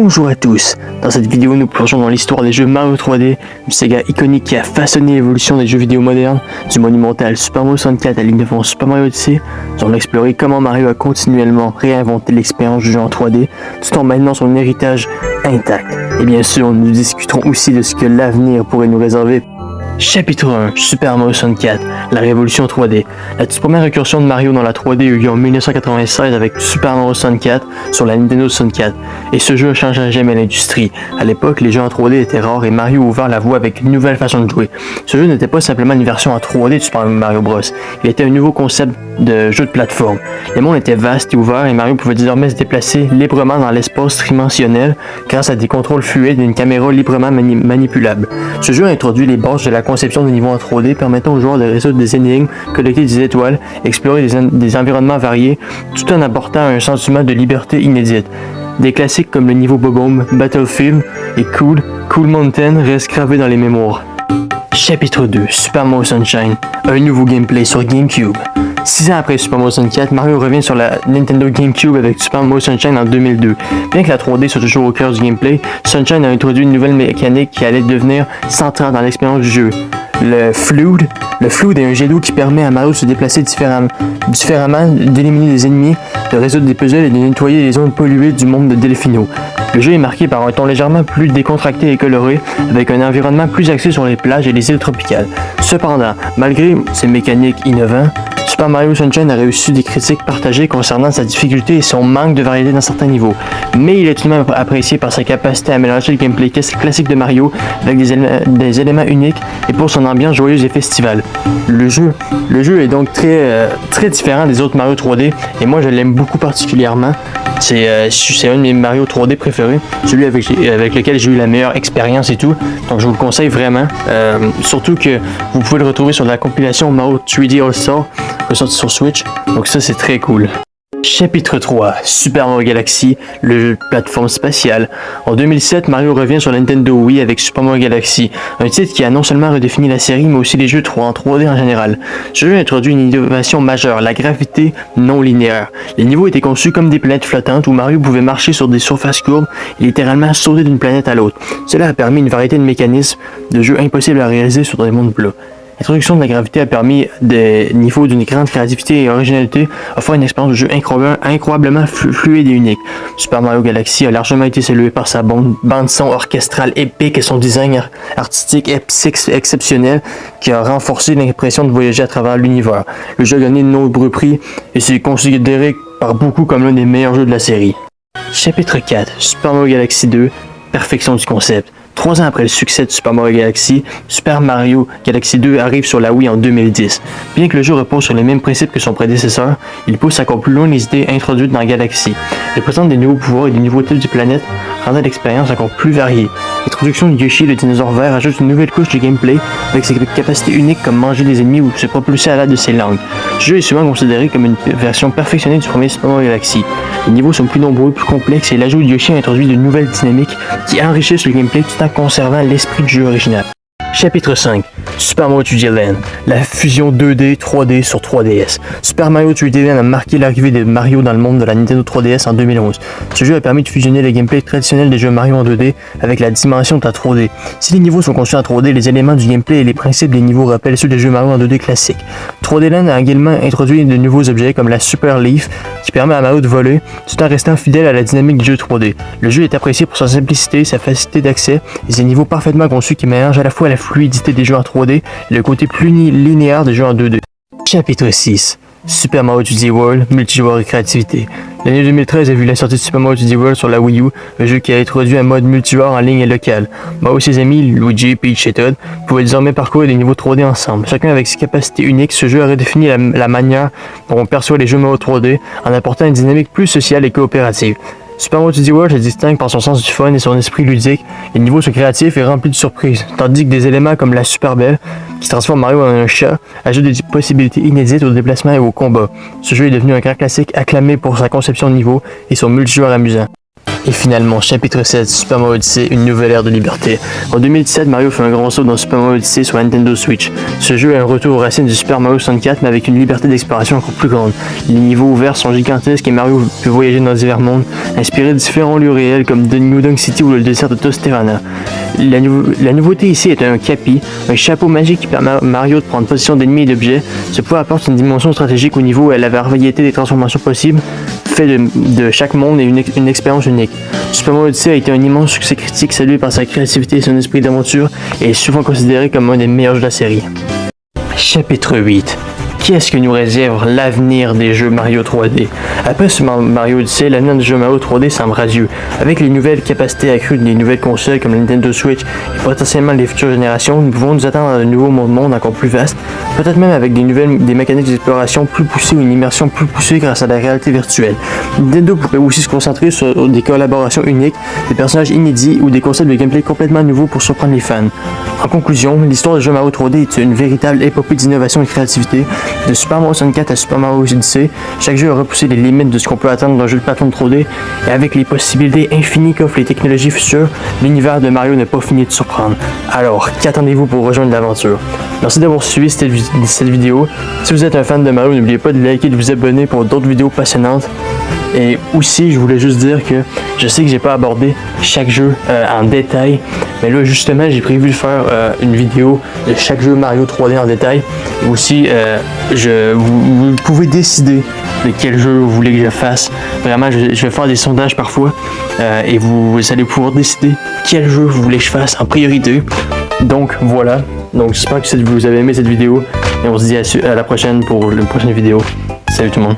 Bonjour à tous, dans cette vidéo nous plongeons dans l'histoire des jeux Mario 3D, une saga iconique qui a façonné l'évolution des jeux vidéo modernes, du monumental Super Mario 64 à l'innovant Super Mario Odyssey. Nous allons explorer comment Mario a continuellement réinventé l'expérience du jeu en 3D, tout en maintenant son héritage intact. Et bien sûr, nous discuterons aussi de ce que l'avenir pourrait nous réserver. Chapitre 1, Super Mario 64, la révolution 3D. La toute première incursion de Mario dans la 3D eut lieu en 1996 avec Super Mario 64 sur la Nintendo 64, et ce jeu a changé à jamais l'industrie. À l'époque, les jeux en 3D étaient rares et Mario a ouvert la voie avec une nouvelle façon de jouer. Ce jeu n'était pas simplement une version en 3D de Super Mario Bros. Il était un nouveau concept de jeu de plateforme. Les mondes étaient vastes et ouverts et Mario pouvait désormais se déplacer librement dans l'espace tridimensionnel grâce à des contrôles fluides et une caméra librement manipulable. Ce jeu a introduit les bases de la conception des niveaux en 3D permettant aux joueurs de résoudre des énigmes, collecter des étoiles, explorer des environnements variés, tout en apportant un sentiment de liberté inédite. Des classiques comme le niveau Bob-omb, Battlefield et Cool Mountain restent gravés dans les mémoires. Chapitre 2, Super Mario Sunshine, un nouveau gameplay sur GameCube. 6 ans après Super Mario 64, Mario revient sur la Nintendo GameCube avec Super Mario Sunshine en 2002. Bien que la 3D soit toujours au cœur du gameplay, Sunshine a introduit une nouvelle mécanique qui allait devenir centrale dans l'expérience du jeu. Le Flood est un jet d'eau qui permet à Mario de se déplacer différemment, d'éliminer des ennemis, de résoudre des puzzles et de nettoyer les zones polluées du monde de Delfino. Le jeu est marqué par un ton légèrement plus décontracté et coloré, avec un environnement plus axé sur les plages et les îles tropicales. Cependant, malgré ces mécaniques innovantes, Super Mario Sunshine a reçu des critiques partagées concernant sa difficulté et son manque de variété dans certains niveaux. Mais il est tout de même apprécié par sa capacité à mélanger le gameplay classique de Mario avec des éléments uniques et pour son ambiance joyeuse et festivale. Le jeu est donc très différent des autres Mario 3D et moi je l'aime beaucoup particulièrement. C'est un de mes Mario 3D préférés, celui avec lequel j'ai eu la meilleure expérience et tout. Donc je vous le conseille vraiment. Surtout que vous pouvez le retrouver sur la compilation Mario 3D All-Star, ressorti sur Switch. Donc ça c'est très cool. Chapitre 3, Super Mario Galaxy, le jeu de plateforme spatiale. En 2007, Mario revient sur la Nintendo Wii avec Super Mario Galaxy, un titre qui a non seulement redéfini la série, mais aussi les jeux en 3D en général. Ce jeu a introduit une innovation majeure, la gravité non linéaire. Les niveaux étaient conçus comme des planètes flottantes où Mario pouvait marcher sur des surfaces courbes et littéralement sauter d'une planète à l'autre. Cela a permis une variété de mécanismes de jeu impossibles à réaliser sur des mondes plats. L'introduction de la gravité a permis des niveaux d'une grande créativité et originalité, offrant une expérience de jeu incroyablement fluide et unique. Super Mario Galaxy a largement été salué par sa bande-son orchestrale épique et son design artistique exceptionnel qui a renforcé l'impression de voyager à travers l'univers. Le jeu a gagné de nombreux prix et c'est considéré par beaucoup comme l'un des meilleurs jeux de la série. Chapitre 4, Super Mario Galaxy 2, perfection du concept. 3 ans après le succès de Super Mario Galaxy, Super Mario Galaxy 2 arrive sur la Wii en 2010. Bien que le jeu repose sur les mêmes principes que son prédécesseur, il pousse encore plus loin les idées introduites dans Galaxy. Il présente des nouveaux pouvoirs et des nouveautés du planète, rendant l'expérience encore plus variée. L'introduction de Yoshi, le dinosaure vert, ajoute une nouvelle couche de gameplay avec ses capacités uniques comme manger les ennemis ou se propulser à l'aide de ses langues. Ce jeu est souvent considéré comme une version perfectionnée du premier Super Mario Galaxy. Les niveaux sont plus nombreux, plus complexes et l'ajout de Yoshi a introduit de nouvelles dynamiques qui enrichissent le gameplay tout en conservant l'esprit du jeu original. Chapitre 5, Super Mario 3D Land, la fusion 2D 3D sur 3DS. Super Mario 3D Land a marqué l'arrivée de Mario dans le monde de la Nintendo 3DS en 2011. Ce jeu a permis de fusionner le gameplay traditionnel des jeux Mario en 2D avec la dimension de la 3D. Si les niveaux sont conçus en 3D, les éléments du gameplay et les principes des niveaux rappellent ceux des jeux Mario en 2D classiques. 3D Land a également introduit de nouveaux objets comme la Super Leaf qui permet à Mario de voler tout en restant fidèle à la dynamique du jeu 3D. Le jeu est apprécié pour sa simplicité, sa facilité d'accès et ses niveaux parfaitement conçus qui mélangent à la fois la fluidité des jeux en 3D et le côté plus linéaire des jeux en 2D. Chapitre 6, Super Mario 3D World, multijoueur et créativité. L'année 2013 a vu la sortie de Super Mario 3D World sur la Wii U, un jeu qui a introduit un mode multijoueur en ligne et local. Mario et ses amis, Luigi, Peach et Toad, pouvaient désormais parcourir des niveaux 3D ensemble. Chacun avec ses capacités uniques, ce jeu a redéfini la manière dont on perçoit les jeux Mario 3D en apportant une dynamique plus sociale et coopérative. Super Mario 3D World se distingue par son sens du fun et son esprit ludique. Les niveaux sont créatifs et remplis de surprises, tandis que des éléments comme la Super Belle, qui transforme Mario en un chat, ajoutent des possibilités inédites au déplacement et au combat. Ce jeu est devenu un grand classique acclamé pour sa conception de niveau et son multijoueur amusant. Et finalement, chapitre 7, Super Mario Odyssey, une nouvelle ère de liberté. En 2017, Mario fait un grand saut dans Super Mario Odyssey sur la Nintendo Switch. Ce jeu est un retour aux racines du Super Mario 64, mais avec une liberté d'exploration encore plus grande. Les niveaux ouverts sont gigantesques et Mario peut voyager dans divers mondes, inspirés de différents lieux réels comme New Donk City ou le désert de Tosterana. La nouveauté ici est un capi, un chapeau magique qui permet à Mario de prendre possession d'ennemis et d'objets. Ce pouvoir apporte une dimension stratégique au niveau où la variété des transformations possibles fait de chaque monde et une expérience unique. Super Mario Odyssey a été un immense succès critique salué par sa créativité et son esprit d'aventure et est souvent considéré comme un des meilleurs jeux de la série. Chapitre 8. Qu'est-ce que nous réserve l'avenir des jeux Mario 3D? Après Super Mario Odyssey, l'avenir des jeux Mario 3D semble radieux. Avec les nouvelles capacités accrues des nouvelles consoles comme la Nintendo Switch et potentiellement les futures générations, nous pouvons nous attendre à un nouveau monde encore plus vaste, peut-être même avec des mécaniques d'exploration plus poussées ou une immersion plus poussée grâce à la réalité virtuelle. Nintendo pourrait aussi se concentrer sur des collaborations uniques, des personnages inédits ou des concepts de gameplay complètement nouveaux pour surprendre les fans. En conclusion, l'histoire des jeux Mario 3D est une véritable épopée d'innovation et de créativité. De Super Mario 64 à Super Mario Odyssey, chaque jeu a repoussé les limites de ce qu'on peut attendre d'un jeu de plateforme 3D, et avec les possibilités infinies qu'offrent les technologies futures, l'univers de Mario n'a pas fini de surprendre. Alors, qu'attendez-vous pour rejoindre l'aventure? Merci d'avoir suivi cette vidéo. Si vous êtes un fan de Mario, n'oubliez pas de liker et de vous abonner pour d'autres vidéos passionnantes. Et aussi, je voulais juste dire que je sais que j'ai pas abordé chaque jeu en détail, mais là justement j'ai prévu de faire une vidéo de chaque jeu Mario 3D en détail. Et aussi, vous pouvez décider de quel jeu vous voulez que je fasse. Vraiment, je vais faire des sondages parfois et vous allez pouvoir décider quel jeu vous voulez que je fasse en priorité. Donc voilà, donc j'espère que vous avez aimé cette vidéo et on se dit à la prochaine pour une prochaine vidéo. Salut tout le monde.